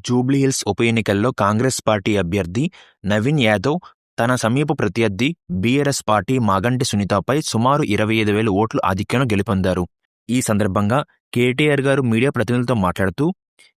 జూబ్లీహిల్స్ ఉప ఎన్నికల్లో కాంగ్రెస్ పార్టీ అభ్యర్థి నవీన్ యాదవ్ తన సమీప ప్రత్యర్థి బీఆర్ఎస్ పార్టీ మాగంటి సునీతపై సుమారు 25,000 ఓట్లు ఆధిక్యంలో గెలుపొందారు. ఈ సందర్భంగా కేటీఆర్ గారు మీడియా ప్రతినిధులతో మాట్లాడుతూ,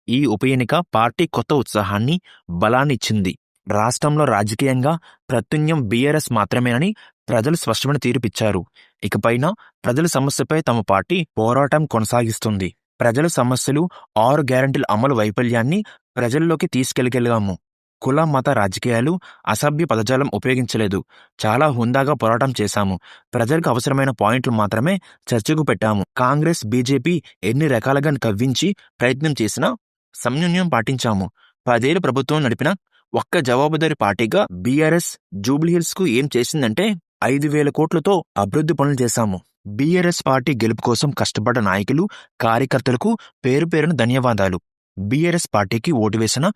ఈ ఉప ఎన్నిక పార్టీ కొత్త ఉత్సాహాన్ని, బలాన్ని ఇచ్చింది. రాష్ట్రంలో రాజకీయంగా ప్రత్యున్యం బీఆర్ఎస్ మాత్రమేనని ప్రజలు స్పష్టమైన తీర్పిచ్చారు. ఇకపైన ప్రజల సమస్యపై తమ పార్టీ పోరాటం కొనసాగిస్తుంది. ప్రజల సమస్యలు, 6 గ్యారంటీల అమలు వైఫల్యాన్ని ప్రజల్లోకి తీసుకెళ్లగలిగాము. కుల, మత రాజకీయాలు, అసభ్య పదజాలం ఉపయోగించలేదు. చాలా హుందాగా పోరాటం చేశాము. ప్రజలకు అవసరమైన పాయింట్లు మాత్రమే చర్చకు పెట్టాము. కాంగ్రెస్, బీజేపీ ఎన్ని రకాలుగా కవ్వించి ప్రయత్నం చేసినా సమన్వయం పాటించాము. 10 ఏళ్లు ప్రభుత్వం నడిపిన ఒక్క జవాబుదారీ పార్టీగా బీఆర్ఎస్ జూబ్లీహిల్స్ కు ఏం చేసిందంటే 5,000 కోట్లతో అభివృద్ధి పనులు చేశాము. బీఆర్ఎస్ పార్టీ గెలుపు కోసం కష్టపడ్డ నాయకులు, కార్యకర్తలకు పేరు పేరున ధన్యవాదాలు. బీఆర్ఎస్ పార్టీకి ఓటు వేసిన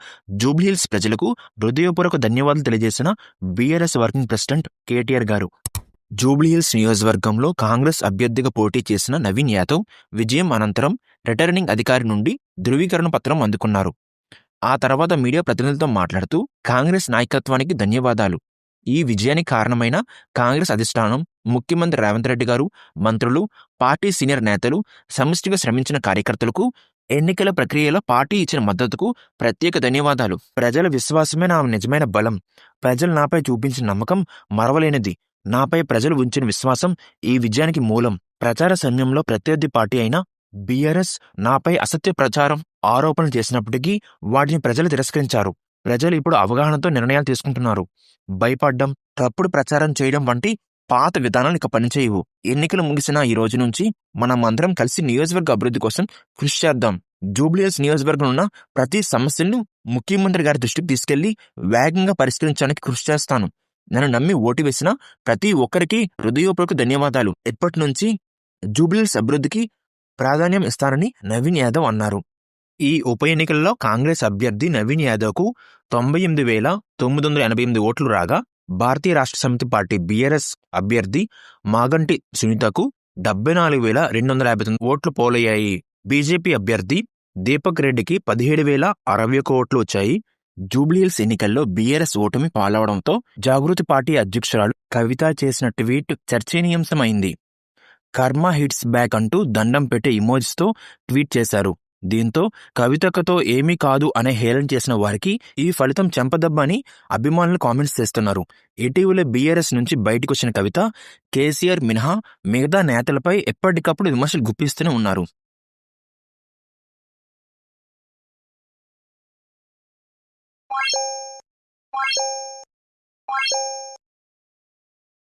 జూబ్లీహిల్స్ ప్రజలకు హృదయపూర్వక ధన్యవాదాలు తెలియజేసిన బీఆర్ఎస్ వర్కింగ్ ప్రెసిడెంట్ కేటీఆర్ గారు. జూబ్లీహిల్స్ నియోజకవర్గంలో కాంగ్రెస్ అభ్యర్థిగా పోటీ చేసిన నవీన్ యాదవ్ విజయం అనంతరం రిటర్నింగ్ అధికారి నుండి ధృవీకరణ పత్రం అందుకున్నారు. ఆ తర్వాత మీడియా ప్రతినిధులతో మాట్లాడుతూ, కాంగ్రెస్ నాయకత్వానికి ధన్యవాదాలు. ఈ విజయానికి కారణమైన కాంగ్రెస్ అధిష్టానం, ముఖ్యమంత్రి రేవంత్ రెడ్డి గారు, మంత్రులు, పార్టీ సీనియర్ నేతలు, సమిష్టిగా శ్రమించిన కార్యకర్తలకు, ఎన్నికల ప్రక్రియలో పార్టీ ఇచ్చిన మద్దతుకు ప్రత్యేక ధన్యవాదాలు. ప్రజల విశ్వాసమే నా నిజమైన బలం. ప్రజలు నాపై చూపించిన నమ్మకం మరవలేనిది. నాపై ప్రజలు ఉంచిన విశ్వాసం ఈ విజయానికి మూలం. ప్రచార సమయంలో ప్రత్యర్థి పార్టీ అయిన బీఆర్ఎస్ నాపై అసత్య ప్రచారం, ఆరోపణలు చేసినప్పటికీ వాటిని ప్రజలు తిరస్కరించారు. ప్రజలు ఇప్పుడు అవగాహనతో నిర్ణయాలు తీసుకుంటున్నారు. భయపడ్డం, తప్పుడు ప్రచారం చేయడం వంటి పాత విధానాలు ఇక పనిచేయవు. ఎన్నికలు ముగిసిన ఈ రోజు నుంచి మనం అందరం కలిసి నియోజకవర్గ అభివృద్ధి కోసం కృషి చేద్దాం. జూబ్లీహిల్స్ నియోజకవర్గంలో ఉన్న ప్రతి సమస్యను ముఖ్యమంత్రి గారి దృష్టికి తీసుకెళ్లి వేగంగా పరిష్కరించడానికి కృషి చేస్తాను. నన్ను నమ్మి ఓటు వేసిన ప్రతి ఒక్కరికి హృదయపూర్వక ధన్యవాదాలు. ఇప్పటి నుంచి జూబ్లీహిల్స్ అభివృద్ధికి ప్రాధాన్యం ఇస్తానని నవీన్ యాదవ్ అన్నారు. ఈ ఉప ఎన్నికల్లో కాంగ్రెస్ అభ్యర్థి నవీన్ యాదవ్కు 98,988 ఓట్లు రాగా, భారతీయ రాష్ట్ర సమితి పార్టీ బీఆర్ఎస్ అభ్యర్థి మాగంటి సునీతకు 74,259 ఓట్లు పోలయ్యాయి. బీజేపీ అభ్యర్థి దీపక్ రెడ్డికి 17,061 ఓట్లు వచ్చాయి. జూబ్లీహిల్స్ ఎన్నికల్లో బీఆర్ఎస్ ఓటమి పాలవడంతో జాగృతి పార్టీ అధ్యక్షురాలు కవిత చేసిన ట్వీట్ చర్చనీయాంశమైంది. కర్మ హిట్స్ బ్యాక్ అంటూ దండం పెట్టే ఇమోజిస్తో ట్వీట్ చేశారు. దీంతో కవితకతో ఏమీ కాదు అనే హేళన చేసిన వారికి ఈ ఫలితం చెంపదెబ్బ అని అభిమానులు కామెంట్స్ చేస్తున్నారు. ఇటీవల బీఆర్ఎస్ నుంచి బయటకొచ్చిన కవిత, కేసీఆర్ మినహా మిగతా నేతలపై ఎప్పటికప్పుడు విమర్శలు గుప్పిస్తూనే ఉన్నారు.